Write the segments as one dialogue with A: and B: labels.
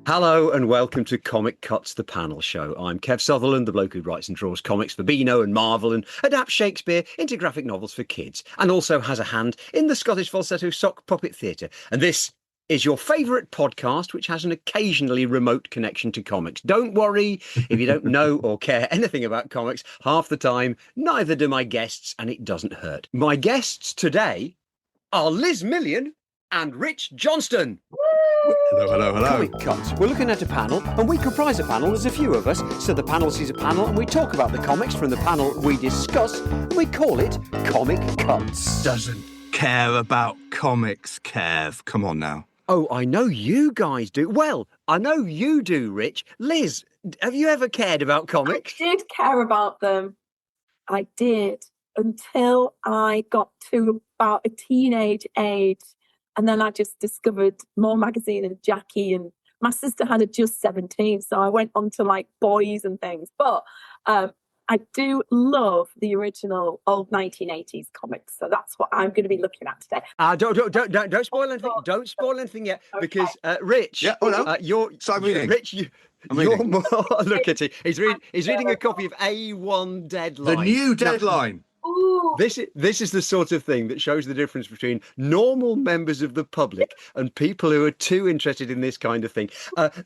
A: Hello and welcome to Comic Cuts, the panel show. I'm Kev Sutherland, the bloke who writes and draws comics for Beano and Marvel and adapts Shakespeare into graphic novels for kids, and also has a hand in the Scottish falsetto sock puppet theatre. And this is your favourite podcast, which has an occasionally remote connection to comics. Don't worry if you don't know or care anything about comics. Half the time, neither do my guests, and it doesn't hurt. My guests today are Liz Million and Rich Johnston.
B: Hello, hello, hello.
A: Comic Cuts. We're looking at a panel, and we comprise a panel. There's a few of us, so the panel sees a panel, and we talk about the comics from the panel we discuss, and we call it Comic Cuts.
B: Doesn't care about comics, Kev. Come on now.
A: Oh, I know you guys do. Well, I know you do, Rich. Liz, have you ever cared about comics?
C: I did care about them. I did until I got to about a teenage age. And then I just discovered More Magazine and Jackie, and my sister had a Just 17, so I went on to like boys and things. But I do love the original old 1980s comics, so that's what I'm going to be looking at today.
A: Don't spoil anything. Don't spoil anything yet, because Rich, you're
B: So I'm reading.
A: Rich. You're more. Look at it. He's reading a copy of A1 Deadline.
B: The new Deadline.
C: Ooh.
A: This is the sort of thing that shows the difference between normal members of the public and people who are too interested in this kind of thing.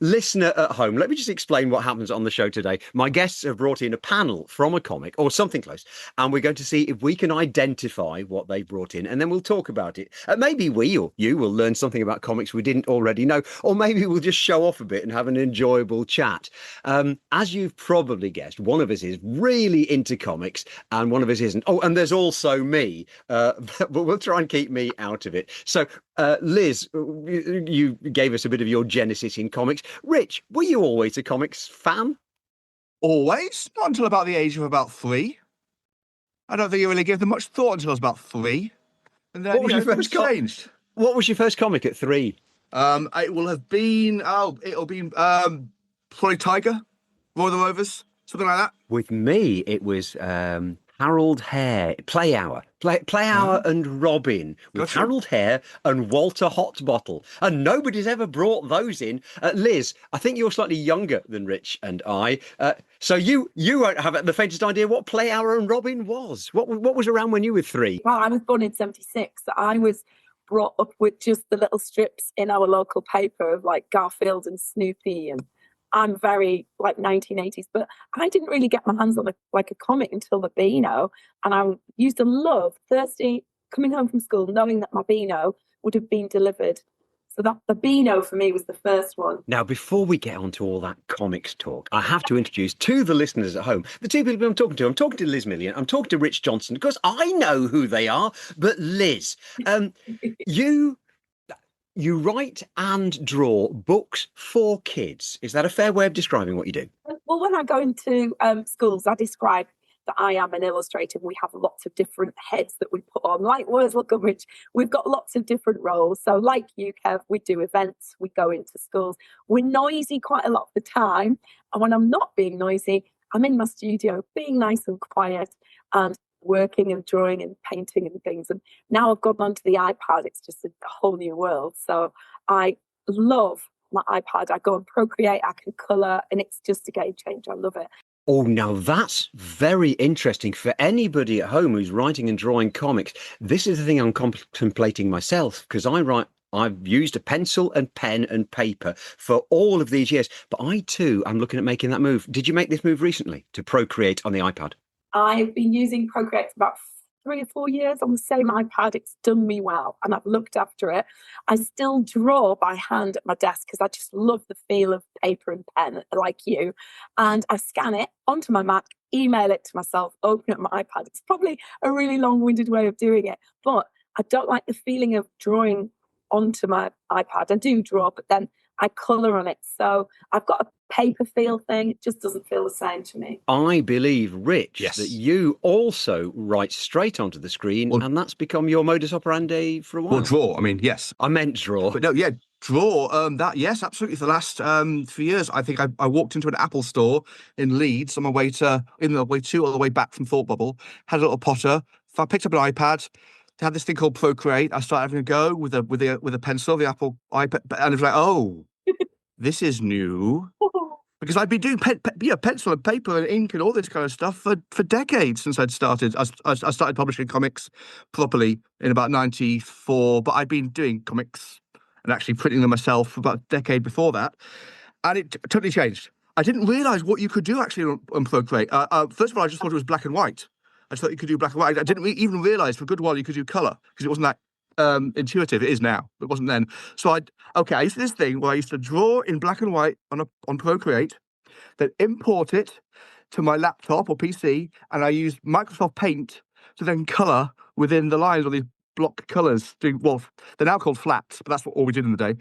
A: Listener at home, let me just explain what happens on the show today. My guests have brought in a panel from a comic or something close, and we're going to see if we can identify what they've brought in, and then we'll talk about it. Maybe we or you will learn something about comics we didn't already know, or maybe we'll just show off a bit and have an enjoyable chat. As you've probably guessed, one of us is really into comics and one of us isn't. Oh, and there's also me, but we'll try and keep me out of it. So, Liz, you gave us a bit of your genesis in comics. Rich, were you always a comics fan?
B: Always? Not until about the age of about 3. I don't think you really gave them much thought until I was about 3. And then
A: What was your first
B: changed.
A: What was your first comic at 3?
B: It will have been, probably Tiger, Roy the Rovers, something like that.
A: With me, it was Harold Hare, Play Hour and Robin, with
B: Gotcha.
A: Harold Hare and Walter Hotbottle. And nobody's ever brought those in. Liz, I think you're slightly younger than Rich and I. So you won't have the faintest idea what Play Hour and Robin was. What was around when you were 3?
C: Well, I was born in 76. So I was brought up with just the little strips in our local paper of like Garfield and Snoopy, and I'm very like 1980s, but I didn't really get my hands on a comic until the Beano, and I used to love Thursday coming home from school knowing that my Beano would have been delivered. So that the Beano for me was the first one.
A: Now, before we get on to all that comics talk, I have to introduce to the listeners at home the two people I'm talking to. I'm talking to Liz Million. I'm talking to Rich Johnston, because I know who they are. But Liz, you write and draw books for kids. Is that a fair way of describing what you do?
C: Well, when I go into schools, I describe that I am an illustrator. We have lots of different heads that we put on. Like Words Look Good Rich, we've got lots of different roles. So like you, Kev, we do events, we go into schools. We're noisy quite a lot of the time. And when I'm not being noisy, I'm in my studio being nice and quiet and working and drawing and painting and things. And now I've gone onto the iPad. It's just a whole new world. So I love my iPad. I go and Procreate, I can colour, and it's just a game changer. I love it.
A: Oh, now that's very interesting for anybody at home who's writing and drawing comics. This is the thing I'm contemplating myself, because I've used a pencil and pen and paper for all of these years, but I too am looking at making that move. Did you make this move recently to Procreate on the iPad?
C: I've been using Procreate for about 3 or 4 years on the same iPad. It's done me well, and I've looked after it. I still draw by hand at my desk because I just love the feel of paper and pen, like you. And I scan it onto my Mac, email it to myself, open it on my iPad. It's probably a really long-winded way of doing it, but I don't like the feeling of drawing onto my iPad. I do draw, but then I colour on it. So I've got a paper feel thing. It just doesn't feel the same to me.
A: I believe, Rich,
B: Yes.
A: that you also write straight onto the screen, and that's become your modus operandi for a while.
B: Well, draw. I mean, yes.
A: I meant draw.
B: But no, yeah, draw. Yes, absolutely. For the last 3 years, I think I walked into an Apple store in Leeds on my way to, or the way back from Thought Bubble, had a little potter. I picked up an iPad. They had this thing called Procreate. I started having a go with a pencil, the Apple iPad, and it was like, oh, this is new. Because I've been doing pencil and paper and ink and all this kind of stuff for decades since I'd started. I started publishing comics properly in about 94, but I'd been doing comics and actually printing them myself for about a decade before that. And it totally changed. I didn't realise what you could do actually on Procreate. First of all, I just thought it was black and white. I just thought you could do black and white. I didn't even realise for a good while you could do colour because it wasn't that intuitive. It is now, but it wasn't then. So I used to do this thing where I used to draw in black and white on Procreate, then import it to my laptop or PC, and I used Microsoft Paint to then colour within the lines or these block colours. Well, they're now called flats, but that's all we did in the day.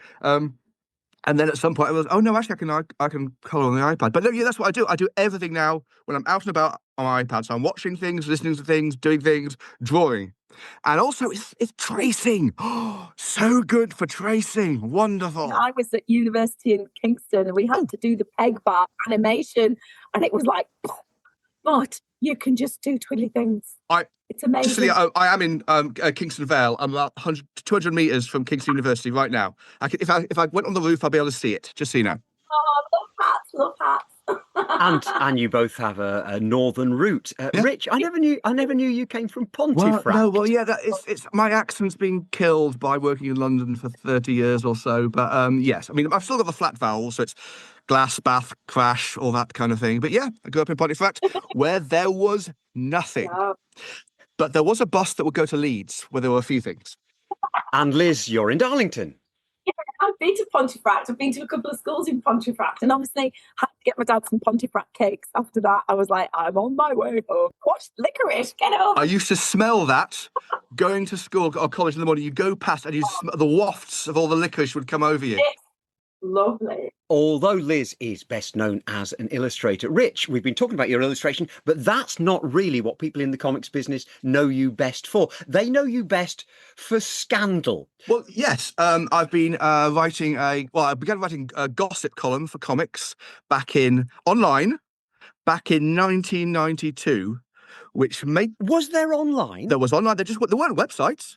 B: And then at some point I was, oh no, actually I can colour on the iPad. But no, yeah, that's what I do. I do everything now when I'm out and about on my iPad. So I'm watching things, listening to things, doing things, drawing. And also it's tracing. Oh, so good for tracing. Wonderful.
C: I was at university in Kingston and we had to do the peg bar animation, and it was like, but you can just do twiddly things. It's amazing.
B: I am in Kingston Vale. I'm about 200 metres from Kingston University right now. If I went on the roof, I'll be able to see it. Just so you know.
C: Oh, love hats.
A: and you both have a northern root.
B: Yeah.
A: Rich, I never knew you came from Pontefract.
B: It's my accent's been killed by working in London for 30 years or so. But yes, I mean I've still got the flat vowels, so it's glass, bath, crash, all that kind of thing. But yeah, I grew up in Pontefract where there was nothing. Yeah. But there was a bus that would go to Leeds where there were a few things.
A: And Liz, you're in Darlington.
C: Yeah, I've been to Pontefract. I've been to a couple of schools in Pontefract, and obviously had to get my dad some Pontefract cakes. After that, I was like, I'm on my way home. What? Licorice, get over.
B: I used to smell that going to school or college in the morning. You go past and the wafts of all the licorice would come over you.
C: It's lovely.
A: Although Liz is best known as an illustrator, Rich, we've been talking about your illustration, but that's not really what people in the comics business know you best for. They know you best for scandal.
B: Well, yes. I've been I began writing a gossip column for comics online back in 1992, which
A: Was there online?
B: There was online. There weren't websites,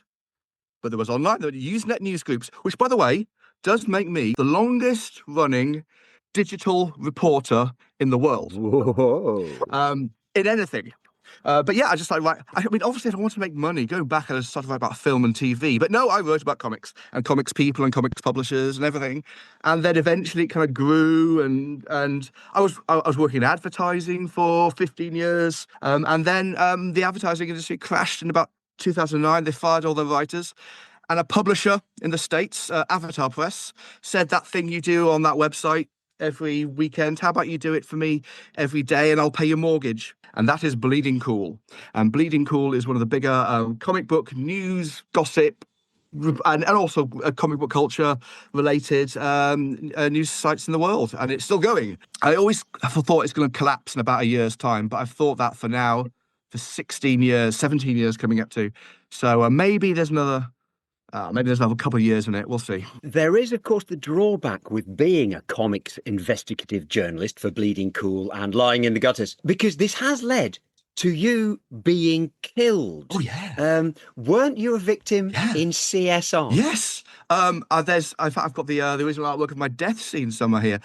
B: but there was online. There were Usenet news groups, which, by the way, does make me the longest running digital reporter in the world.
A: Whoa.
B: In anything. But yeah, I just like write. I mean, obviously, if I want to make money, going back, I just started writing about film and TV. But no, I wrote about comics and comics people and comics publishers and everything. And then eventually, it kind of grew. And I was working in advertising for 15 years. And then the advertising industry crashed in about 2009. They fired all their writers. And a publisher in the States, Avatar Press, said that thing you do on that website every weekend, how about you do it for me every day and I'll pay your mortgage? And that is Bleeding Cool. And Bleeding Cool is one of the bigger comic book news, gossip, and also comic book culture related news sites in the world. And it's still going. I always thought it's going to collapse in about a year's time, but I've thought that for now, for 16 years, 17 years coming up to. So maybe there's another couple of years in it. We'll see.
A: There is, of course, the drawback with being a comics investigative journalist for Bleeding Cool and Lying in the Gutters, because this has led to you being killed.
B: Oh, yeah.
A: Weren't you a victim in CSI?
B: Yes. I've got the original artwork of my death scene somewhere here.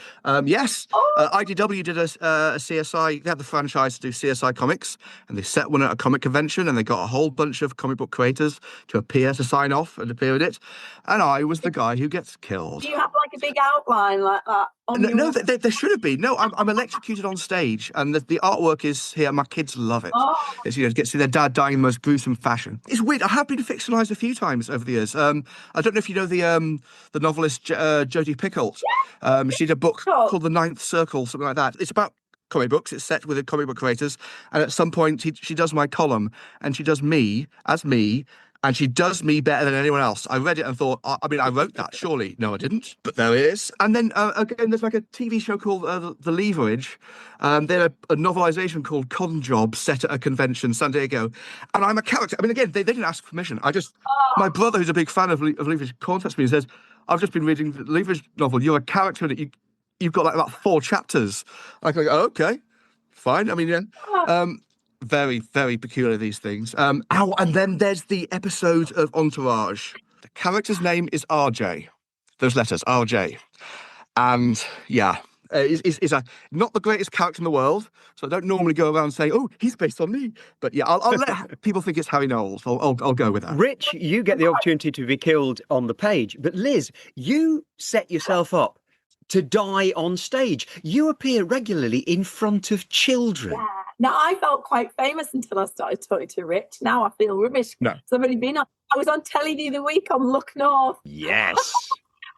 B: Yes. IDW did a CSI. They had the franchise to do CSI comics, and they set one at a comic convention, and they got a whole bunch of comic book creators to appear to sign off and appear in it. And I was the guy who gets killed.
C: Do you have like a big outline like that?
B: No, there should have been. No, I'm electrocuted on stage, and the artwork is here. My kids love it.
C: Oh.
B: It's, get to see their dad dying in the most gruesome fashion. It's weird. I have been fictionalized a few times over the years. I don't know if you know the novelist Jodi Picoult. She did a book called The Ninth Circle, something like that. It's about comic books. It's set with the comic book creators, and at some point she does my column, and she does me as me. And she does me better than anyone else. I read it and thought, I wrote that, surely. No, I didn't. But there it is. And then, again, there's like a TV show called The Leverage. They had a novelization called Con Job set at a convention, San Diego. And I'm a character. I mean, again, they didn't ask permission. My brother, who's a big fan of Leverage, contacts me and says, I've just been reading the Leverage novel. You're a character in it. You've got like about 4 chapters. I go, oh, okay, fine. I mean, yeah. Very, very peculiar, these things. And then there's the episode of Entourage. The character's name is RJ. Those letters, RJ. And yeah, is a not the greatest character in the world. So I don't normally go around saying, "Oh, he's based on me." But yeah, I'll let people think it's Harry Knowles. I'll go with that.
A: Rich, you get the opportunity to be killed on the page, but Liz, you set yourself up to die on stage. You appear regularly in front of children.
C: Yeah. Now, I felt quite famous until I started talking to Rich. Now I feel rubbish.
B: No.
C: So I've only been on. I was on telly the other week on Look North.
A: Yes.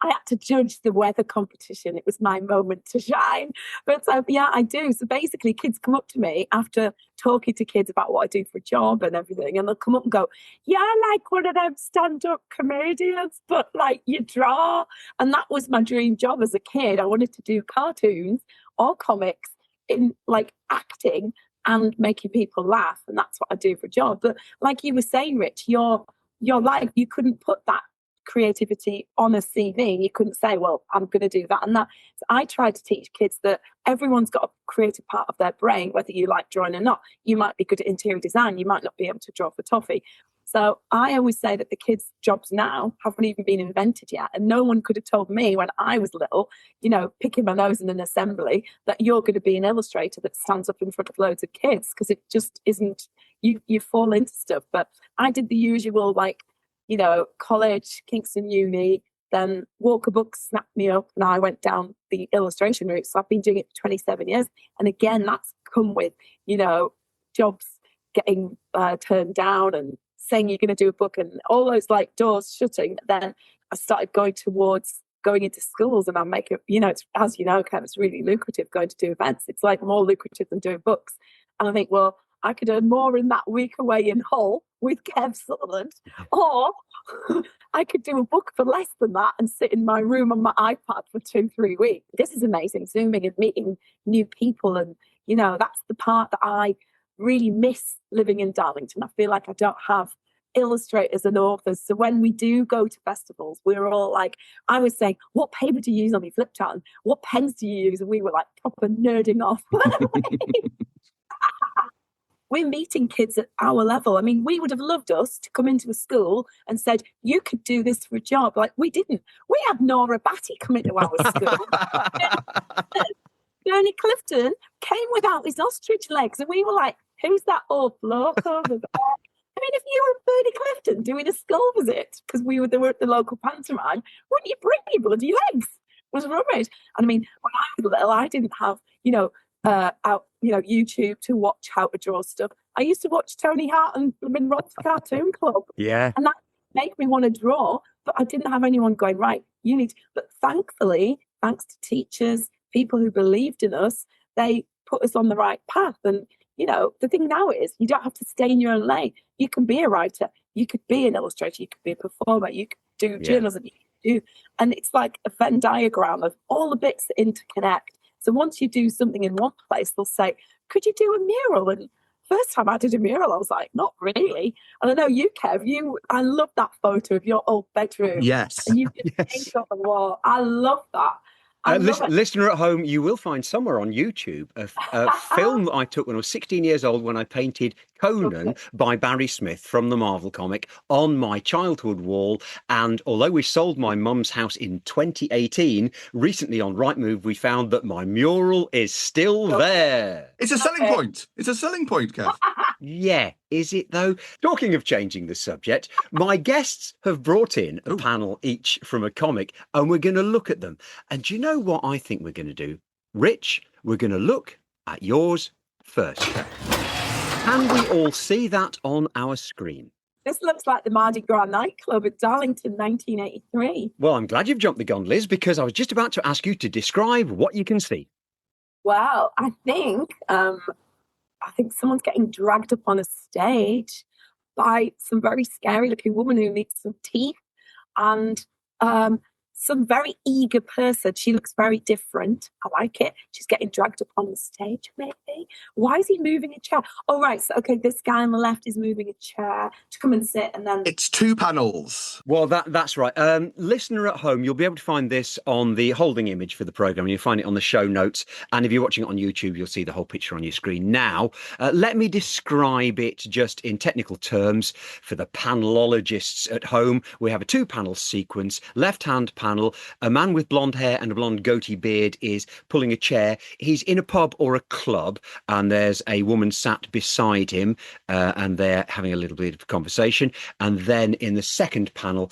C: I had to judge the weather competition. It was my moment to shine. But yeah, I do. So basically, kids come up to me after talking to kids about what I do for a job and everything, and they'll come up and go, "Yeah, I like one of them stand-up comedians, but like you draw." And that was my dream job as a kid. I wanted to do cartoons or comics in like acting and making people laugh, and that's what I do for a job. But like you were saying, Rich, your life, you couldn't put that creativity on a CV. You couldn't say, well, I'm going to do that and that. So I try to teach kids that everyone's got a creative part of their brain, whether you like drawing or not. You might be good at interior design. You might not be able to draw for toffee. So I always say that the kids' jobs now haven't even been invented yet. And no one could have told me when I was little, you know, picking my nose in an assembly, that you're going to be an illustrator that stands up in front of loads of kids, because it just isn't, you fall into stuff. But I did the usual, like, you know, college, Kingston Uni, then Walker Books snapped me up and I went down the illustration route. So I've been doing it for 27 years. And again, that's come with, you know, jobs getting turned down and saying you're going to do a book and all those like doors shutting. Then I started going towards going into schools, and I'm making, you know, it's, as you know, Kev, it's really lucrative going to do events. It's like more lucrative than doing books. And I think, well, I could earn more in that week away in Hull with Kev Sutherland, or I could do a book for less than that and sit in my room on my iPad for 2-3 weeks. This is amazing, Zooming and meeting new people. And, you know, that's the part that I really miss living in Darlington. I feel like I don't have illustrators and authors. So when we do go to festivals, we're all like, I was saying, what paper do you use on your flip chart? And what pens do you use? And we were like proper nerding off. We're meeting kids at our level. I mean, we would have loved us to come into a school and said, you could do this for a job. Like, we didn't. We had Nora Batty come into our school. Bernie Clifton came without his ostrich legs, and we were like, who's that old bloke over there? I mean, if you were Bernie Clifton doing a school visit, because we were at the local pantomime, wouldn't you bring your bloody legs? It was rubbish. And I mean, when I was little, I didn't have, YouTube to watch how to draw stuff. I used to watch Tony Hart and Rod's Cartoon Club.
A: Yeah.
C: And that made me want to draw, but I didn't have anyone going, right, you need to. But thankfully, thanks to teachers, people who believed in us, they put us on the right path. And, you know, the thing now is you don't have to stay in your own lane. You can be a writer, you could be an illustrator, you could be a performer, you could do journalism, you could do. And it's like a Venn diagram of all the bits that interconnect. So once you do something in one place, they'll say, could you do a mural? And first time I did a mural, I was like, not really. And I know you, Kev, I love that photo of your old bedroom.
B: Yes.
C: And you just paint on the wall. I love that.
A: Listener at home, you will find somewhere on YouTube a film that I took when I was 16 years old, when I painted Conan by Barry Smith from the Marvel comic on my childhood wall. And although we sold my mum's house in 2018, recently on Rightmove, we found that my mural is still there.
B: It's a selling point. It's a selling point, Kev.
A: Yeah, is it though? Talking of changing the subject, my guests have brought in a panel each from a comic, and we're going to look at them. And do you know what I think we're going to do? Rich, we're going to look at yours first. Can we all see that on our screen?
C: This looks like the Mardi Gras nightclub at Darlington, 1983.
A: Well, I'm glad you've jumped the gun, Liz, because I was just about to ask you to describe what you can see.
C: Well, I think someone's getting dragged up on a stage by some very scary looking woman who needs some teeth, and some very eager person. She looks very different. I like it. She's getting dragged up on the stage, maybe. Why is he moving a chair? Oh, right. So, okay, this guy on the left is moving a chair to come and sit, and then...
B: It's 2 panels.
A: Well, that's right. Listener at home, you'll be able to find this on the holding image for the programme, and you'll find it on the show notes. And if you're watching it on YouTube, you'll see the whole picture on your screen now. Let me describe it just in technical terms for the panelologists at home. We have a 2-panel sequence. Left-hand panel panel, a man with blonde hair and a blonde goatee beard is pulling a chair. He's in a pub or a club, and there's a woman sat beside him, and they're having a little bit of conversation. And then in the second panel,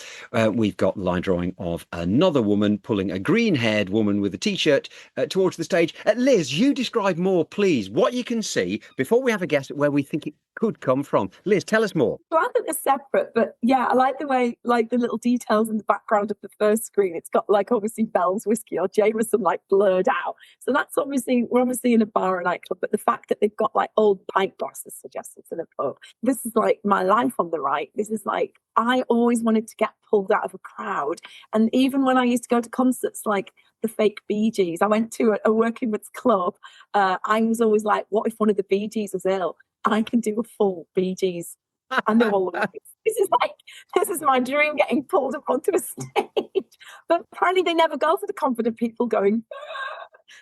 A: we've got the line drawing of another woman pulling a green-haired woman with a t-shirt towards the stage. Liz, you describe more, please, what you can see before we have a guess at where we think it could come from. Liz, tell us more.
C: Well, I think they're separate, but yeah, I like the way, like the little details in the background of the first screen. It's got like obviously Bell's whiskey or Jameson like blurred out. So that's obviously, we're obviously in a bar or nightclub, but the fact that they've got like old pint glasses suggests it's in a pub. This is like my life on the right. This is like, I always wanted to get pulled out of a crowd. And even when I used to go to concerts like the fake Bee Gees, I went to a working with club. I was always like, what if one of the Bee Gees was ill? I can do a full Bee Gees. And they're all like, this is my dream, getting pulled up onto a stage. But apparently they never go for the confident people going,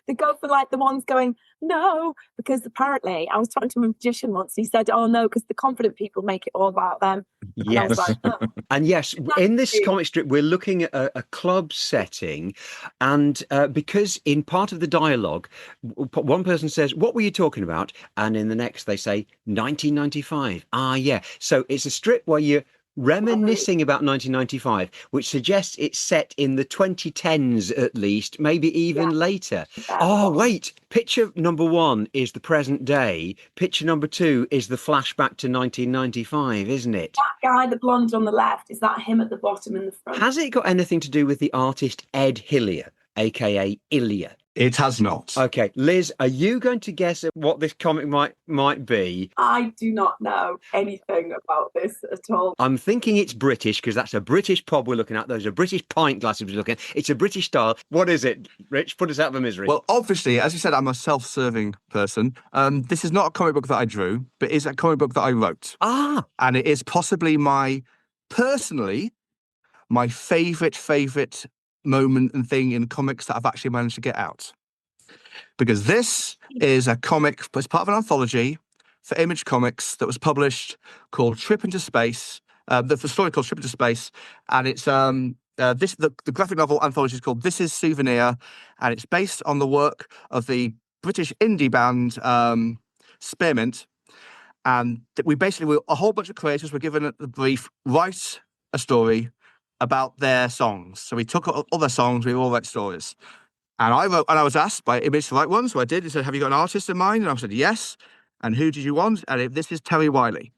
C: they go for like the ones going, no, because apparently I was talking to a magician once. He said, oh no, because the confident people make it all about them. And I was
A: Yes.
C: like, oh.
A: And yes, in this comic strip, we're looking at a club setting. And because in part of the dialogue, one person says, what were you talking about? And in the next, they say 1995. Ah, yeah. So it's a strip where you're reminiscing about 1995, which suggests it's set in the 2010s at least, maybe even later. Oh, wait. Picture number one is the present day. Picture number two is the flashback to 1995, isn't it?
C: That guy, the blonde on the left, is that him at the bottom in the front?
A: Has it got anything to do with the artist Ed Hillier, aka Ilya?
B: It has not.
A: Okay, Liz, are you going to guess at what this comic might be?
C: I do not know anything about this at all.
A: I'm thinking it's British because that's a British pub we're looking at. Those are British pint glasses we're looking at. It's a British style. What is it, Rich? Put us out of the misery.
B: Well, obviously, as you said, I'm a self-serving person. This is not a comic book that I drew, but is a comic book that I wrote.
A: Ah.
B: And it is possibly personally, my favourite moment and thing in comics that I've actually managed to get out. Because this is a comic, it's part of an anthology for Image Comics that was published called Trip into Space. The story called Trip into Space, and it's the graphic novel anthology is called This Is Souvenir, and it's based on the work of the British indie band Spearmint. And a whole bunch of creators were given the brief, write a story about their songs. So we took all their songs, we all wrote stories. And I was asked by Image to write one, so I did. He said, have you got an artist in mind? And I said, yes. And who did you want? And this is Terry Wiley.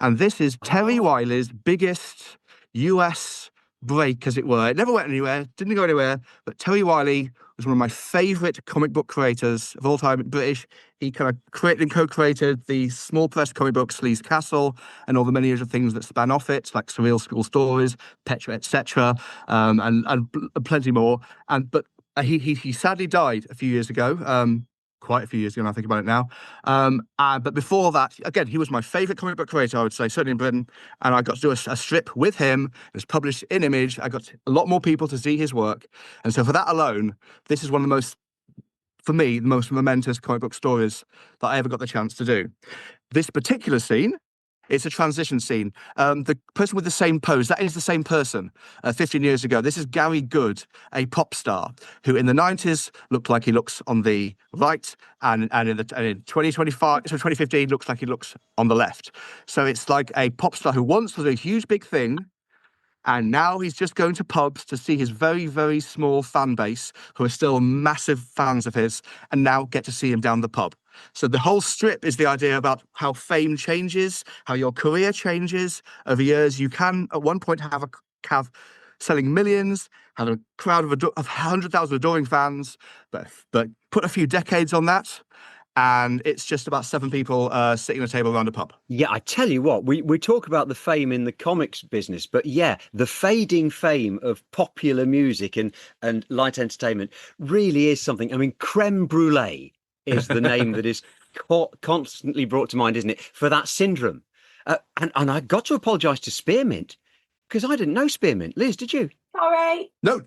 B: And this is Terry Wiley's biggest US break, as it were. It never went anywhere, didn't go anywhere. But Terry Wiley was one of my favourite comic book creators of all time, British. He kind of created and co-created the small press comic book Sleaze Castle and all the many other things that span off it, like Surreal School Stories, Petra, etc., and plenty more. But he sadly died a few years ago. Quite a few years ago, I think about it now. But before that, again, he was my favourite comic book creator, I would say, certainly in Britain. And I got to do a strip with him. It was published in Image. I got a lot more people to see his work. And so for that alone, this is one of the most, for me, the most momentous comic book stories that I ever got the chance to do. This particular scene, it's a transition scene. The person with the same pose, that is the same person 15 years ago. This is Gary Good, a pop star who in the 90s looked like he looks on the right, and in 2015 looks like he looks on the left. So it's like a pop star who once was a huge big thing, and now he's just going to pubs to see his very, very small fan base who are still massive fans of his, and now get to see him down the pub. So the whole strip is the idea about how fame changes, how your career changes over years. You can, at one point, have selling millions, have a crowd of 100,000 adoring fans, but put a few decades on that, and it's just about 7 people sitting at a table around a pub.
A: Yeah, I tell you what, we talk about the fame in the comics business, but yeah, the fading fame of popular music and light entertainment really is something. I mean, creme brulee is the name that is constantly brought to mind, isn't it, for that syndrome. And I got to apologise to Spearmint because I didn't know Spearmint. Liz, did you?
C: Sorry.
B: No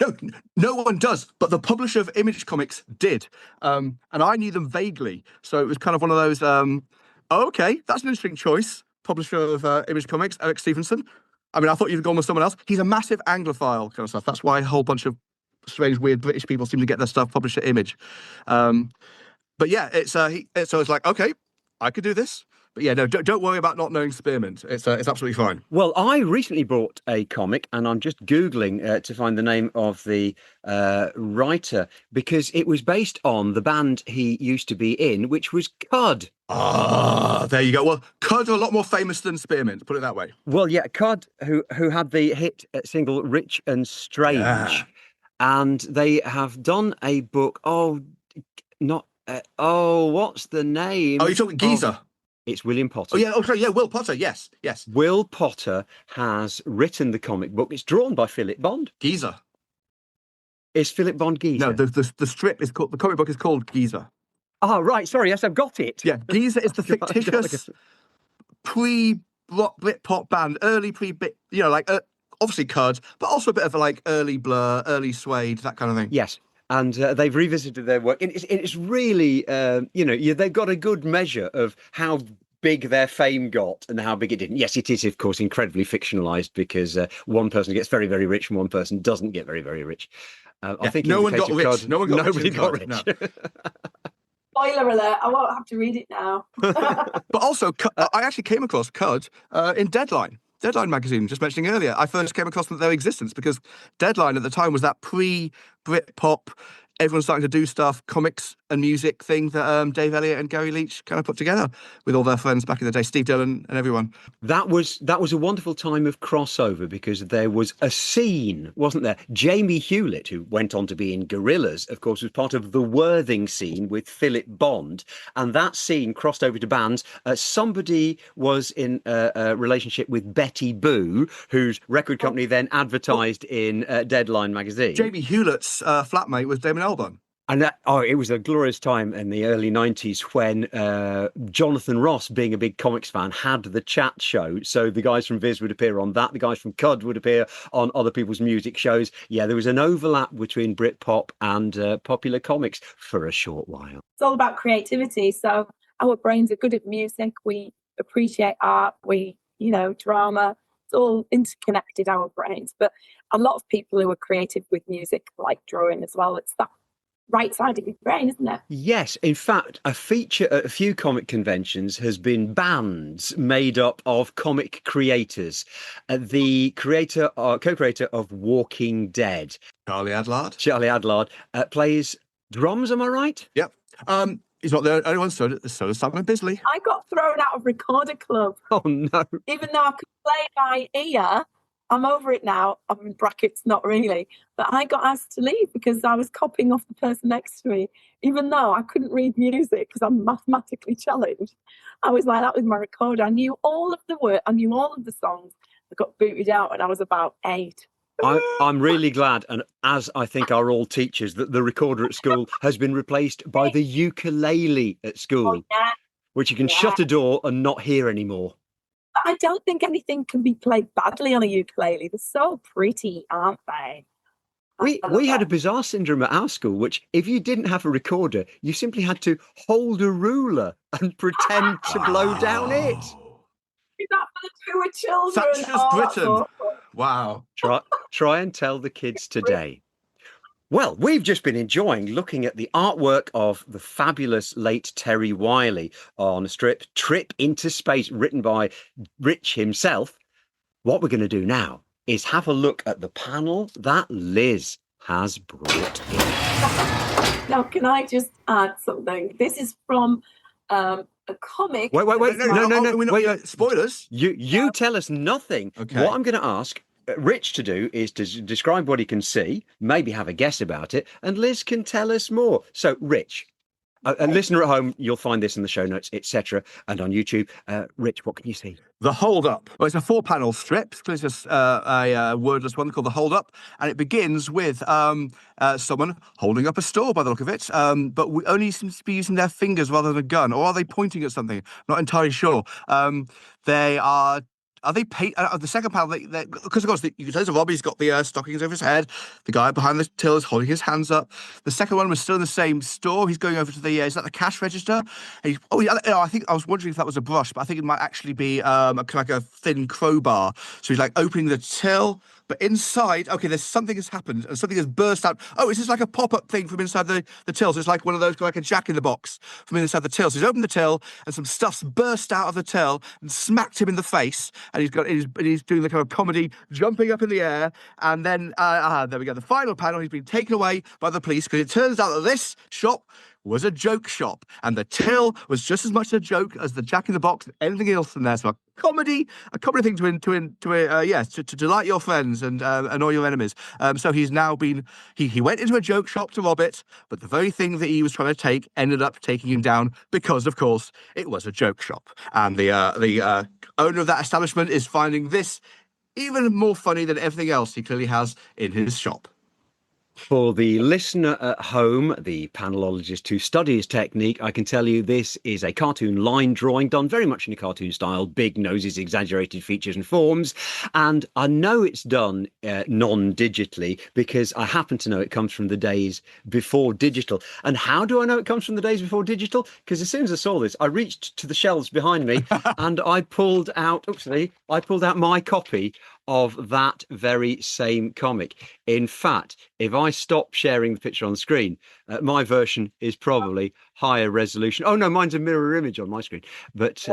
B: one does. But the publisher of Image Comics did. And I knew them vaguely. So it was kind of one of those, okay, that's an interesting choice. Publisher of Image Comics, Eric Stevenson. I mean, I thought you'd gone with someone else. He's a massive Anglophile kind of stuff. That's why a whole bunch of strange, weird British people seem to get their stuff published at Image. But yeah, so it's like, okay, I could do this. But yeah, no, don't worry about not knowing spearmint. It's absolutely fine.
A: Well, I recently bought a comic, and I'm just Googling to find the name of the writer, because it was based on the band he used to be in, which was Cud.
B: Ah, there you go. Well, Cud are a lot more famous than spearmint, put it that way.
A: Well, yeah, Cud, who had the hit single Rich and Strange,
B: Yeah.
A: and they have done a book. Oh, not. What's the name?
B: Oh, you're talking Geezer.
A: It's William Potter.
B: Oh, yeah. Oh, sorry. Yeah, Will Potter. Yes.
A: Will Potter has written the comic book. It's drawn by Philip Bond.
B: Geezer.
A: Is Philip Bond Geezer?
B: No, the strip is called, the comic book is called Geezer.
A: Oh, right. Sorry. Yes, I've got it.
B: Yeah, Geezer is the fictitious pre-Britpop band, early pre-Brit, like obviously Cud, but also a bit of like early Blur, early Suede, that kind of thing.
A: Yes. And they've revisited their work. It's really, they've got a good measure of how big their fame got and how big it didn't. Yes, it is, of course, incredibly fictionalized, because one person gets very, very rich and one person doesn't get very, very rich. I think
B: no one got rich.
A: Cud, nobody got rich.
B: No.
C: Spoiler alert, I won't have to read it now.
B: But also, I actually came across Cud in Deadline magazine, just mentioning earlier. I first came across their existence because Deadline at the time was that pre-Britpop, everyone's starting to do stuff, comics and music thing that Dave Elliott and Gary Leach kind of put together with all their friends back in the day, Steve Dillon and everyone.
A: That was a wonderful time of crossover, because there was a scene, wasn't there? Jamie Hewlett, who went on to be in Gorillaz, of course, was part of the Worthing scene with Philip Bond, and that scene crossed over to bands. Somebody was in a relationship with Betty Boo, whose record company then advertised in Deadline magazine.
B: Jamie Hewlett's flatmate was Damon Albarn.
A: And it was a glorious time in the early 90s when Jonathan Ross, being a big comics fan, had the chat show. So the guys from Viz would appear on that. The guys from Cud would appear on other people's music shows. Yeah, there was an overlap between Britpop and popular comics for a short while.
C: It's all about creativity. So our brains are good at music. We appreciate art. Drama. It's all interconnected, our brains. But a lot of people who are creative with music like drawing as well. It's that right side of your brain, isn't it?
A: Yes. In fact, a feature at a few comic conventions has been bands made up of comic creators. The co-creator of Walking Dead,
B: Charlie Adlard.
A: plays drums, am I right?
B: Yep. He's not the only one, so does Simon Bisley.
C: I got thrown out of Recorder Club.
A: Oh, no.
C: Even though I could play by ear, I'm over it now. I'm in brackets, not really. But I got asked to leave because I was copying off the person next to me, even though I couldn't read music because I'm mathematically challenged. I was like that with my recorder. I knew all of the work. I knew all of the songs. I got booted out when I was about 8.
A: I'm really glad, and as I think are all teachers, that the recorder at school has been replaced by the ukulele at school, which you can shut a door and not hear anymore.
C: I don't think anything can be played badly on a ukulele. They're so pretty, aren't they?
A: We had a bizarre syndrome at our school, which if you didn't have a recorder, you simply had to hold a ruler and pretend to blow down it.
C: Is that for the poor children?
B: Thatcher's Britain. Wow.
A: Try and tell the kids today. Well, we've just been enjoying looking at the artwork of the fabulous late Terry Wiley on a strip, Trip into Space, written by Rich himself. What we're going to do now is have a look at the panel that Liz has brought in.
C: Now, can I just add something? This is from a comic.
A: Wait. No. Wait,
B: spoilers.
A: You tell us nothing.
B: Okay.
A: What I'm going to ask Rich to do is to describe what he can see, maybe have a guess about it, and Liz can tell us more. So, Rich, a listener at home, you'll find this in the show notes, etc., and on YouTube. Rich, what can you see?
B: The Hold Up. Well, it's a 4-panel strip. It's just a wordless one called The Hold Up, and it begins with someone holding up a store by the look of it, but we only seem to be using their fingers rather than a gun, or are they pointing at something? Not entirely sure. They are they the second panel, because of course you can tell Robbie's got the stockings over his head. The guy behind the till is holding his hands up. The second one was still in the same store. He's going over to the is that the cash register? And I think I was wondering if that was a brush, but I think it might actually be like a thin crowbar. So he's like opening the till, But inside, okay, there's something has happened and something has burst out. Oh, it's just like a pop-up thing from inside the till. So it's like one of those, like a jack in the box from inside the till. So he's opened the till and some stuff's burst out of the till and smacked him in the face. And he's doing the kind of comedy, jumping up in the air. And then, there we go. The final panel, he's been taken away by the police because it turns out that this shop was a joke shop, and the till was just as much a joke as the Jack in the Box and anything else in there. So a comedy thing to delight your friends and annoy your enemies. So he's now been he went into a joke shop to rob it, but the very thing that he was trying to take ended up taking him down because, of course, it was a joke shop, and the owner of that establishment is finding this even more funny than everything else he clearly has in his shop.
A: For the listener at home, the panelologist who studies technique, I can tell you this is a cartoon line drawing done very much in a cartoon style, big noses, exaggerated features and forms. And I know it's done non-digitally because I happen to know it comes from the days before digital. And how do I know it comes from the days before digital? Because as soon as I saw this, I reached to the shelves behind me and I pulled out my copy of that very same comic. In fact, if I stop sharing the picture on the screen, my version is probably higher resolution. Oh no, mine's a mirror image on my screen. But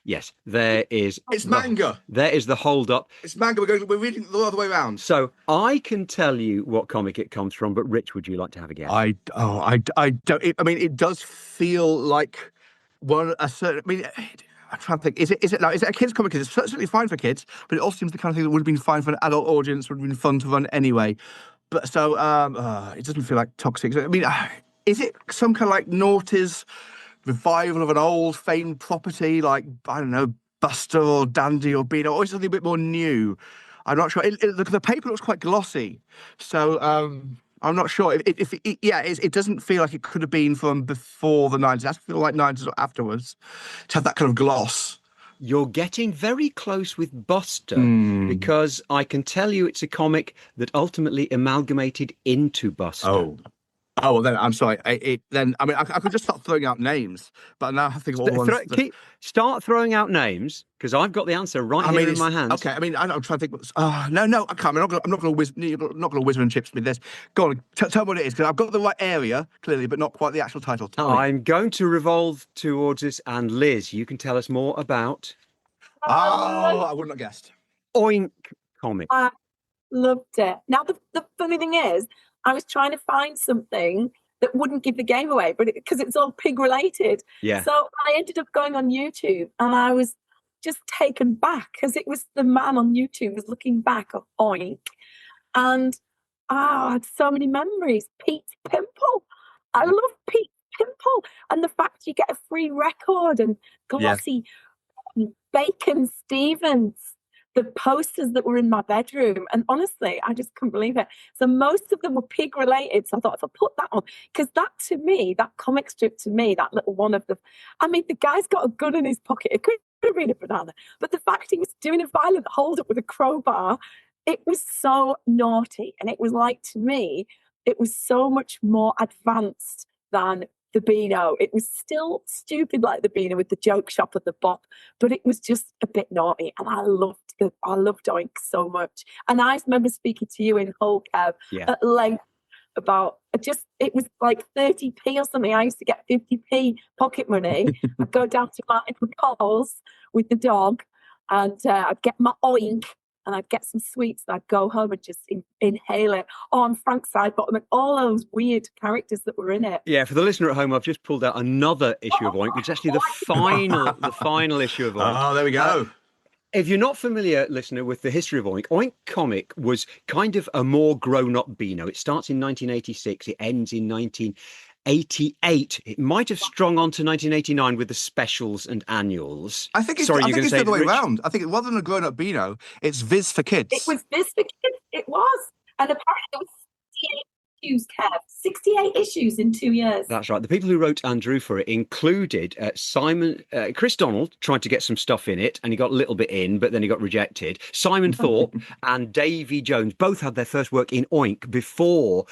A: yes, there is.
B: It's manga.
A: There is the hold up.
B: It's manga. We're reading the other way around.
A: So I can tell you what comic it comes from, but Rich, would you like to have a guess?
B: I don't. It does feel like one a certain. I'm trying to think. Is it a kids' comic? Because it's certainly fine for kids, but it also seems the kind of thing that would have been fine for an adult audience. Would have been fun to run anyway. But so it doesn't feel like toxic. Is it some kind of like noughties revival of an old famed property, like I don't know, Buster or Dandy or Beano, or something a bit more new? I'm not sure. The paper looks quite glossy, so I'm not sure if it doesn't feel like it could have been from before the 90s. It has to feel like 90s or afterwards to have that kind of gloss.
A: You're getting very close with Buster because I can tell you it's a comic that ultimately amalgamated into Buster.
B: Oh, well, then I'm sorry. I could just start throwing out names, but now I think
A: Start throwing out names because I've got the answer here in my hands.
B: Okay, I'm trying to think. No, I can't. I'm not going to whiz and chips with this. Go on, tell me what it is because I've got the right area clearly, but not quite the actual title. Tell me.
A: I'm going to revolve towards this, and Liz, you can tell us more about.
B: I wouldn't have guessed.
A: Oink comic.
C: I loved it. Now the funny thing is, I was trying to find something that wouldn't give the game away, but because it's all pig related.
A: Yeah.
C: So I ended up going on YouTube and I was just taken back because it was the man on YouTube was looking back at Oink. And I had so many memories. Pete Pimple. I love Pete Pimple. And the fact you get a free record and glossy Bacon Stevens. The posters that were in my bedroom. And honestly, I just couldn't believe it. So most of them were pig related. So I thought if I put that on, because that to me, that comic strip to me, that little one of the, the guy's got a gun in his pocket. It could have been a banana. But the fact he was doing a violent hold up with a crowbar, it was so naughty. And it was like, to me, it was so much more advanced than the Beano. It was still stupid like the Beano with the joke shop and the bop, but it was just a bit naughty. And I loved Oink so much. And I remember speaking to you in Hull, Kev, at length about it was like 30p or something. I used to get 50p pocket money. I'd go down to Martin Paul's with the dog and I'd get my Oink and I'd get some sweets and I'd go home and just inhale it. And Frank Sidebottom and all those weird characters that were in it.
A: Yeah, for the listener at home, I've just pulled out another issue of Oink, which is actually the final issue of Oink.
B: Oh, there we go.
A: If you're not familiar, listener, with the history of Oink, Oink comic was kind of a more grown-up Beano. It starts in 1986. It ends in 1988. It might have strung on to 1989 with the specials and annuals.
B: I think it's the other way around. I think rather than a grown-up Beano, it's Viz for kids.
C: It was Viz for kids. It was. And apparently it was 68 issues, Kev. 68 issues in 2 years.
A: That's right. The people who wrote and drew for it included Chris Donald tried to get some stuff in it and he got a little bit in, but then he got rejected. Simon Thorpe and Davy Jones both had their first work in Oink before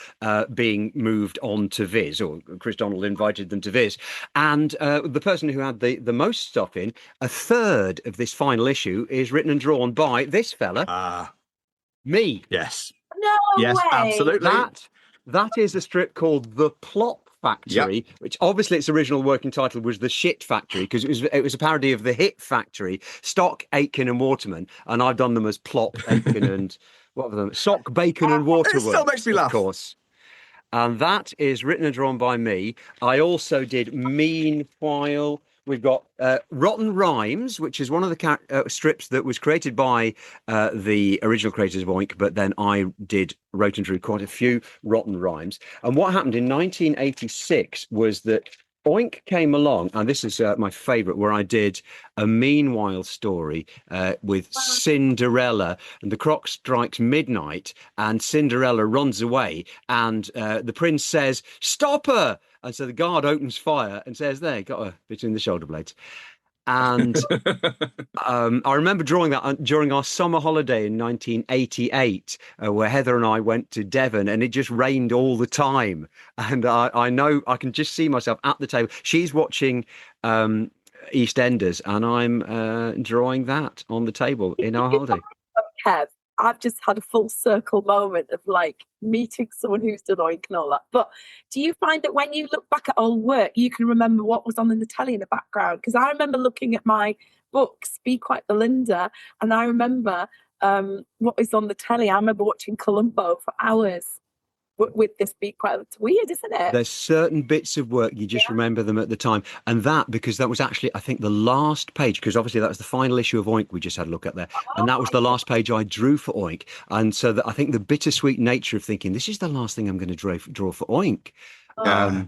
A: being moved on to Viz, or Chris Donald invited them to Viz. And the person who had the most stuff in, a third of this final issue is written and drawn by this fella. Me.
B: Yes.
C: No
B: Yes,
C: way.
B: absolutely.
A: That is a strip called The Plop Factory, which obviously its original working title was The Shit Factory, because it was a parody of The Hit Factory, Stock, Aitken and Waterman, and I've done them as Plop, Aitken and what were them? Sock, Bacon and Waterworks.
B: It still makes me laugh.
A: Of course. And that is written and drawn by me. I also did Meanwhile. We've got Rotten Rhymes, which is one of the strips that was created by the original creators of Oink, but then I wrote and drew quite a few Rotten Rhymes. And what happened in 1986 was that Oink came along, and this is my favourite, where I did a Meanwhile story with Cinderella, and the clock strikes midnight, and Cinderella runs away, and the prince says, "Stop her!" And so the guard opens fire and says, "There, got her between the shoulder blades." And I remember drawing that during our summer holiday in 1988, where Heather and I went to Devon, and it just rained all the time. And I know I can just see myself at the table. She's watching EastEnders, and I'm drawing that on the table in our holiday.
C: Kev, I've just had a full circle moment of like meeting someone who's done Oink and all that. But do you find that when you look back at old work, you can remember what was on in the telly in the background? Because I remember looking at my books, Be Quite Belinda, and I remember what was on the telly. I remember watching Columbo for hours with this Be Quite. It's weird, isn't it?
A: There's certain bits of work you just remember them at the time, and because that was actually, I think, the last page, because obviously that was the final issue of Oink we just had a look at there, and that was the last page I drew for Oink, and so I think the bittersweet nature of thinking this is the last thing I'm going to draw for Oink.
C: Go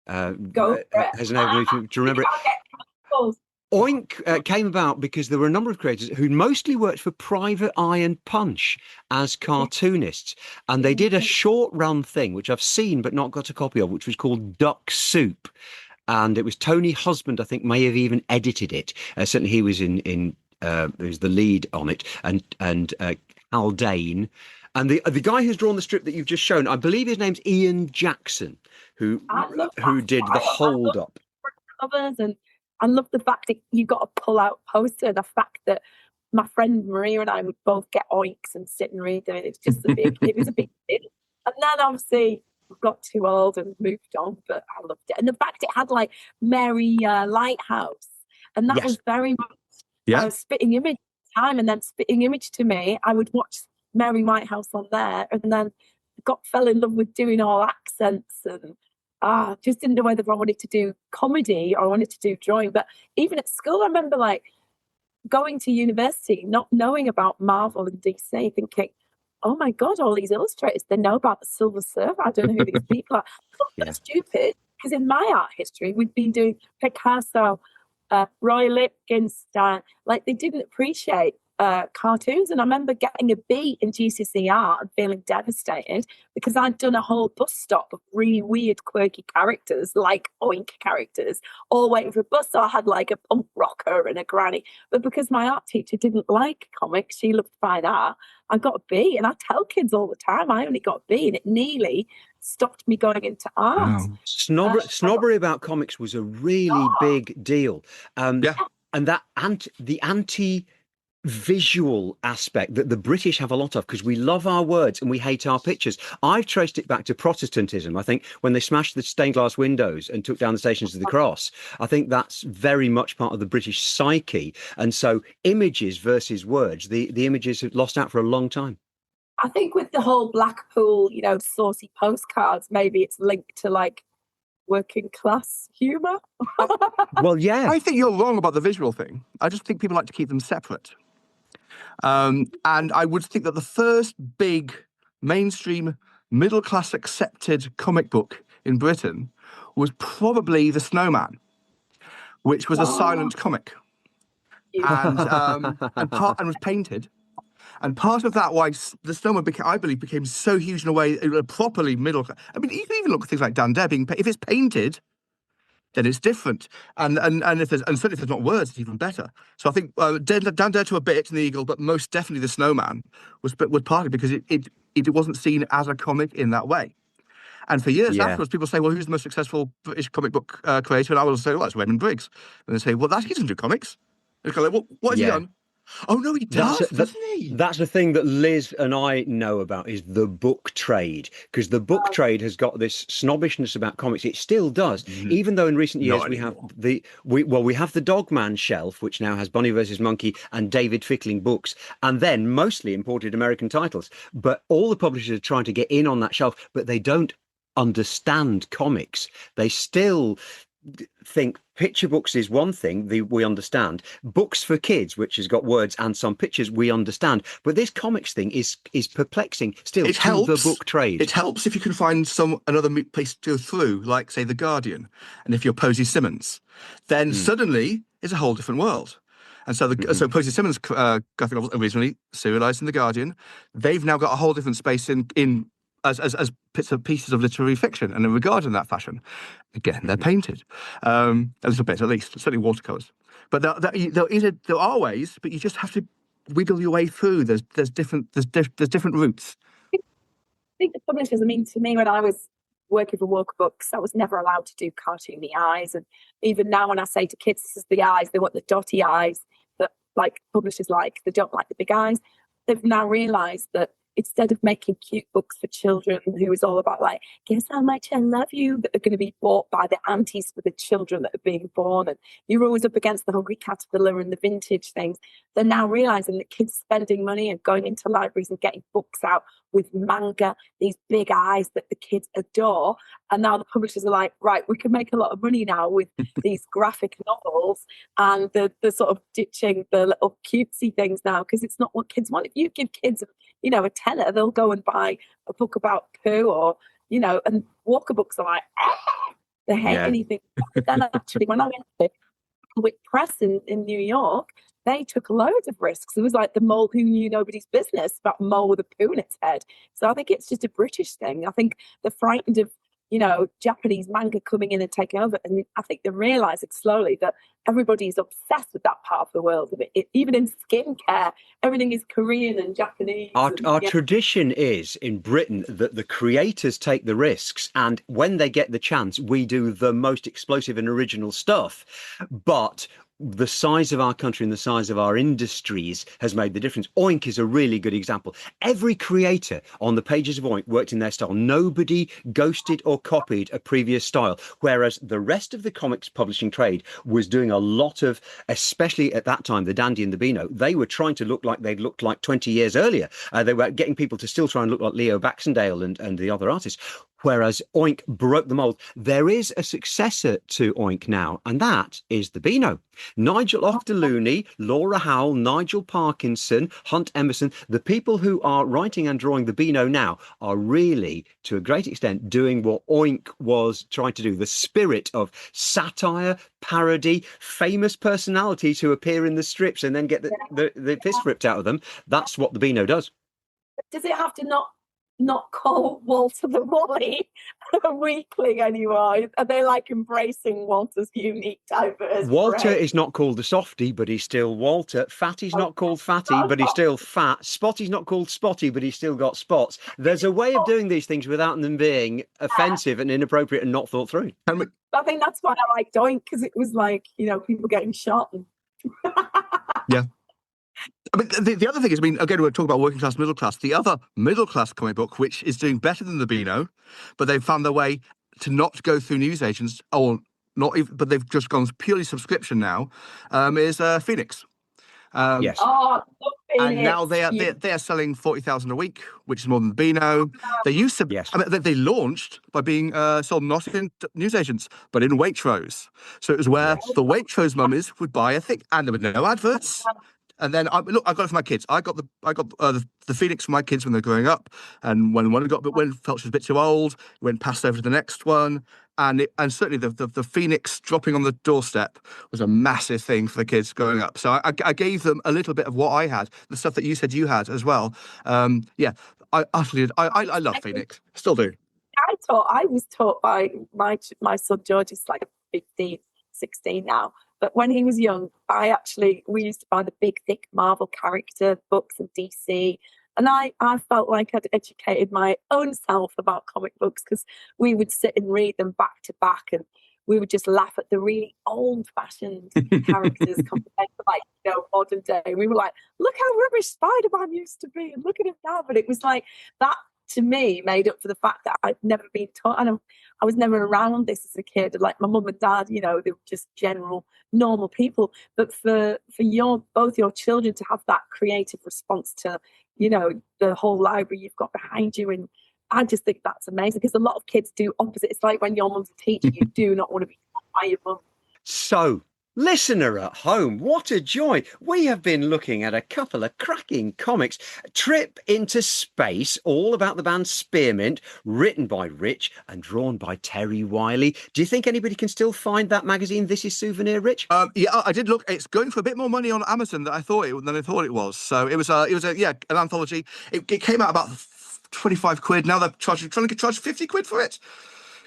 C: for it.
A: Has an evolution. Do you remember it? Oink came about because there were a number of creators who mostly worked for Private Eye and Punch as cartoonists. And they did a short run thing, which I've seen but not got a copy of, which was called Duck Soup. And it was Tony Husband, I think, may have even edited it. Certainly he was he was the lead on it, and Haldane. And the guy who's drawn the strip that you've just shown, I believe his name's Ian Jackson, who did the Hold Up.
C: And I love the fact that you got a pull-out poster, the fact that my friend Maria and I would both get Oinks and sit and read them. It was a big deal. And then obviously we got too old and moved on, but I loved it. And the fact it had like Mary Lighthouse, and that was very much Spitting Image at the time, and then Spitting Image to me, I would watch Mary Whitehouse on there, and then fell in love with doing all accents and just didn't know whether I wanted to do comedy or I wanted to do drawing. But even at school, I remember like going to university, not knowing about Marvel and DC, thinking, oh my God, all these illustrators, they know about the Silver Surfer. I don't know who these people are. That's stupid, because in my art history, we'd been doing Picasso, Roy Lichtenstein. Like, they didn't appreciate cartoons. And I remember getting a B in GCSE art and feeling devastated because I'd done a whole bus stop of really weird, quirky characters, like Oink characters, all waiting for a bus. So I had like a punk rocker and a granny. But because my art teacher didn't like comics, she loved fine art, I got a B. And I tell kids all the time, I only got a B, and it nearly stopped me going into art.
A: Wow. Snobbery about comics was a really big deal. And the anti-visual aspect that the British have a lot of, because we love our words and we hate our pictures. I've traced it back to Protestantism. I think when they smashed the stained glass windows and took down the Stations of the Cross, I think that's very much part of the British psyche. And so images versus words, the images have lost out for a long time.
C: I think with the whole Blackpool, saucy postcards, maybe it's linked to like working class humour.
A: Well, yeah.
B: I think you're wrong about the visual thing. I just think people like to keep them separate. And I would think that the first big mainstream middle-class accepted comic book in Britain was probably The Snowman, which was a silent comic. And was painted. And part of that why The Snowman became so huge in a way, properly middle. I mean, you can even look at things like Dan Dare if it's painted, then it's different. And certainly if there's not words, it's even better. So I think Dan Dare to a bit and The Eagle, but most definitely The Snowman was partly because it wasn't seen as a comic in that way. And for years afterwards, people say, well, who's the most successful British comic book creator? And I will say, well, it's Raymond Briggs. And they say, well, he doesn't do comics. And they go, well, what has he done? Oh no, he
A: That's
B: does,
A: that,
B: doesn't he?
A: that's the thing that Liz and I know about is the book trade, because the book trade has got this snobbishness about comics. It still does, even though in recent
B: Not
A: years we have
B: anymore.
A: we have the Dogman shelf, which now has Bunny versus Monkey and David Fickling books, and then mostly imported American titles. But all the publishers are trying to get in on that shelf, but they don't understand comics. They still think picture books is one thing we understand, books for kids which has got words and some pictures we understand, but this comics thing is perplexing still
B: It
A: to the
B: helps.
A: book trade.
B: It helps if you can find another place to go through, like say the Guardian, and if you're Posey Simmons, then
A: Mm.
B: suddenly it's a whole different world. And so
A: Mhm.
B: Posey Simmons graphic novels originally serialized in the Guardian, they've now got a whole different space in as pieces of literary fiction, and in regard in that fashion. Again, they're painted a little bit, at least certainly watercolors. But there are ways, but you just have to wiggle your way through. There's different routes.
C: Think the publishers, I mean, to me, when I was working for Walker Books, I was never allowed to do cartoony eyes. And even now, when I say to kids, this is the eyes, they want the dotty eyes that like publishers like, they don't like the big eyes. They've now realized that instead of making cute books for children who is all about like, guess how much I love you, that are going to be bought by the aunties for the children that are being born, and you're always up against the hungry caterpillar and the vintage things, they're now realizing that kids spending money and going into libraries and getting books out with manga, these big eyes that the kids adore. And now the publishers are like, right, we can make a lot of money now with these graphic novels, and the sort of ditching the little cutesy things now, because it's not what kids want. If you give kids, a tenner, they'll go and buy a book about poo, or, and Walker Books are like, they hate anything. But then actually, when I went to Wick Press in New York, they took loads of risks. It was like the mole who knew nobody's business, about a mole with a poo in its head. So I think it's just a British thing. I think they're frightened of, Japanese manga coming in and taking over. And I think they're realizing slowly that everybody is obsessed with that part of the world. Even in skincare, everything is Korean and Japanese.
A: Our tradition is in Britain that the creators take the risks, and when they get the chance, we do the most explosive and original stuff. But the size of our country and the size of our industries has made the difference. Oink is a really good example. Every creator on the pages of Oink worked in their style. Nobody ghosted or copied a previous style, whereas the rest of the comics publishing trade was doing a lot of, especially at that time, the Dandy and the Beano, they were trying to look like they'd looked like 20 years earlier. They were getting people to still try and look like Leo Baxendale and the other artists. Whereas Oink broke the mold. There is a successor to Oink now, and that is the Beano. Nigel Ochterlooney, Laura Howell, Nigel Parkinson, Hunt Emerson, the people who are writing and drawing the Beano now are really, to a great extent, doing what Oink was trying to do. The spirit of satire, parody, famous personalities who appear in the strips and then get the piss ripped out of them. That's what the Beano does.
C: Does it have to not call Walter the Wally a weakling anymore? Are they like embracing Walter's unique, diverse
A: Walter
C: brain?
A: is not called the softy, but he's still Walter. Fatty's not called Fatty, but he's still fat. Spotty's not called Spotty, but he's still got spots. There's a way of doing these things without them being offensive and inappropriate and not thought through.
C: I think that's why I like Doink, because it was like, people getting shot.
B: Yeah. I mean, the other thing is, again, we're talking about working class, middle class. The other middle class comic book, which is doing better than the Beano, but they've found their way to not go through newsagents, or not even, but they've just gone purely subscription now, is Phoenix.
A: Yes.
C: Oh,
B: and now they are selling 40,000 a week, which is more than the Beano. They used to,
A: Yes.
B: they launched by being sold not in newsagents, but in Waitrose. So it was where the Waitrose mummies would buy a thing, and there were no adverts. And then I got it for my kids. I got the Phoenix for my kids when they're growing up, and when one felt she was a bit too old, went passed over to the next one, and certainly the Phoenix dropping on the doorstep was a massive thing for the kids growing up. So I gave them a little bit of what I had, the stuff that you said you had as well. I love Phoenix, still do.
C: I was taught by my son George is like 15, 16 now. But when he was young, we used to buy the big, thick Marvel character books and DC. And I felt like I'd educated my own self about comic books, because we would sit and read them back to back. And we would just laugh at the really old-fashioned characters compared to like, modern day. We were like, look how rubbish Spider-Man used to be, and look at him now. But it was like that, to me, made up for the fact that I'd never been taught, and I was never around this as a kid. Like my mum and dad, they were just general normal people. But for both your children to have that creative response to, the whole library you've got behind you, and I just think that's amazing, because a lot of kids do opposite. It's like when your mum's a teacher, you do not want to be taught by your mum.
A: So, listener at home, what a joy. We have been looking at a couple of cracking comics. Trip into Space, all about the band Spearmint, written by Rich and drawn by Terry Wiley. Do you think anybody can still find that magazine, This Is Souvenir, Rich?
B: Yeah, I did look. It's going for a bit more money on Amazon than I thought it was. So it was an anthology. It came out about 25 quid. Now they're trying to charge 50 quid for it.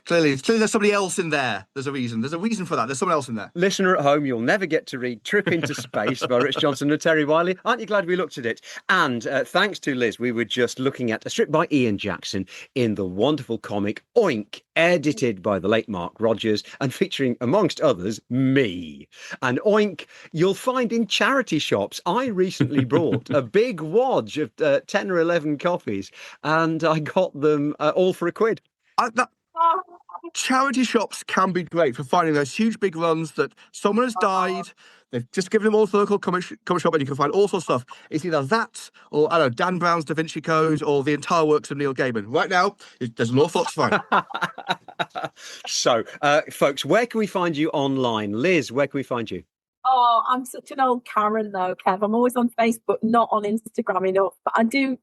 B: Clearly there's somebody else in there. There's a reason for that. There's someone else in there.
A: Listener at home, you'll never get to read Trip into Space by Rich Johnston and Terry Wiley. Aren't you glad we looked at it? And thanks to Liz, we were just looking at a strip by Ian Jackson in the wonderful comic Oink, edited by the late Mark Rogers and featuring, amongst others, me. And Oink, you'll find in charity shops. I recently bought a big wodge of 10 or 11 copies, and I got them all for £1.
B: Charity shops can be great for finding those huge big runs that someone has died. They've just given them all to the local comic shop, and you can find all sorts of stuff. It's either that or, I don't know, Dan Brown's Da Vinci Code or the entire works of Neil Gaiman. Right now, there's an awful lot to find.
A: So, folks, where can we find you online? Liz, where can we find you?
C: Oh, I'm such an old Karen though, Kev. I'm always on Facebook, not on Instagram enough. But I do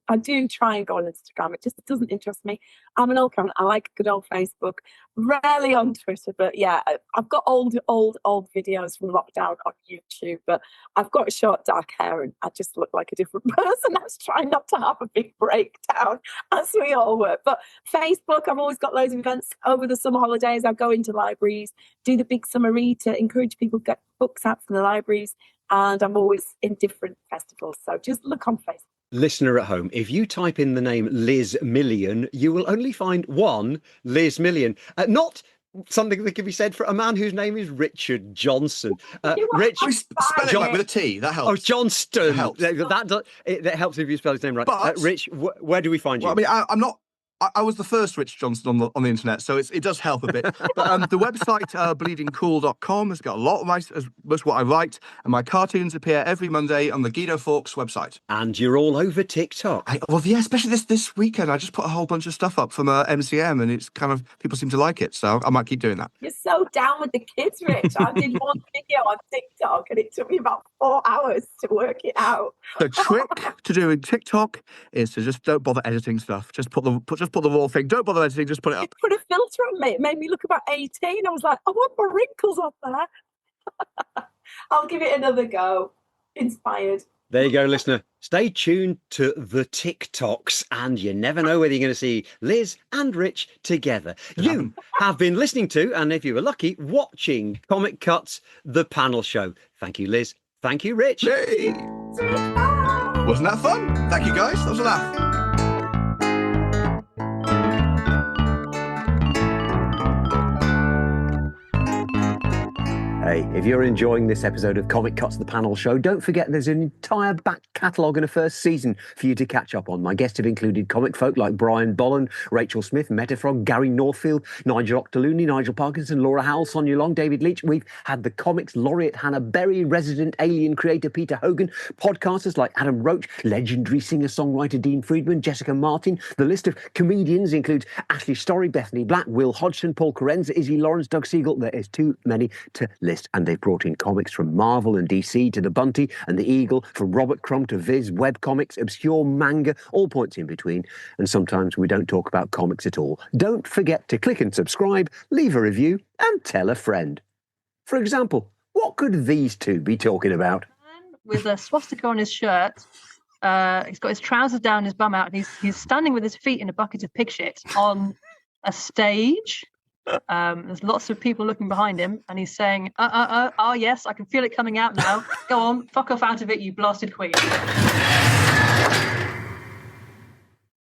C: try and go on Instagram. It just doesn't interest me. I'm an old Karen. I like good old Facebook. Rarely on Twitter, but yeah, I've got old videos from lockdown on YouTube. But I've got short dark hair, and I just look like a different person. I was trying not to have a big breakdown, as we all were. But Facebook, I've always got loads of events over the summer holidays. I go into libraries, do the big summer read to encourage people to get books out from the libraries, and I'm always in different festivals. So just look on Facebook.
A: Listener at home, if you type in the name Liz Million, you will only find one Liz Million. Not something that can be said for a man whose name is Richard Johnston. Rich,
B: spell it like with a T. That helps.
A: Oh, Johnston.
B: That helps.
A: That helps if you spell his name right.
B: But,
A: Rich, where do we find you?
B: Well, I mean, I'm not. I was the first Rich Johnston on the internet, so it does help a bit. But the website, bleedingcool.com, has got a lot of most of what I write, and my cartoons appear every Monday on the Guido Fawkes website.
A: And you're all over TikTok.
B: Especially this weekend. I just put a whole bunch of stuff up from MCM, and it's kind of, people seem to like it, so I might keep doing that.
C: You're so down with the kids, Rich. I did one video on TikTok, and it took me about 4 hours to work it out.
B: The trick to doing TikTok is to just don't bother editing stuff. Just put the raw thing. Don't bother editing. Just put it up.
C: It put a filter on me. It made me look about 18. I was like, I want more wrinkles on there. I'll give it another go. Inspired.
A: There you go, listener. Stay tuned to the TikToks, and you never know whether you're going to see Liz and Rich together. You have been listening to, and if you were lucky, watching Comic Cuts, the panel show. Thank you, Liz. Thank you, Rich.
B: Hey. Wasn't that fun? Thank you, guys. That was a laugh.
A: Hey, if you're enjoying this episode of Comic Cuts, the panel show, don't forget there's an entire back catalogue and a first season for you to catch up on. My guests have included comic folk like Brian Bolland, Rachel Smith, Metafrog, Gary Northfield, Nigel Octoloony, Nigel Parkinson, Laura Howell, Sonia Long, David Leitch. We've had the comics laureate Hannah Berry, resident alien creator Peter Hogan, podcasters like Adam Roach, legendary singer-songwriter Dean Friedman, Jessica Martin. The list of comedians includes Ashley Storey, Bethany Black, Will Hodgson, Paul Carenza, Izzy Lawrence, Doug Siegel. There is too many to list. And they've brought in comics from Marvel and DC to the Bunty and the Eagle, from Robert Crumb to Viz, webcomics, obscure manga, all points in between. And sometimes we don't talk about comics at all. Don't forget to click and subscribe, leave a review, and tell a friend. For example, what could these two be talking about?
D: With a swastika on his shirt, he's got his trousers down, his bum out, and he's standing with his feet in a bucket of pig shit on a stage. There's lots of people looking behind him, and he's saying, oh yes, I can feel it coming out now. Go on, fuck off out of it, you blasted queen.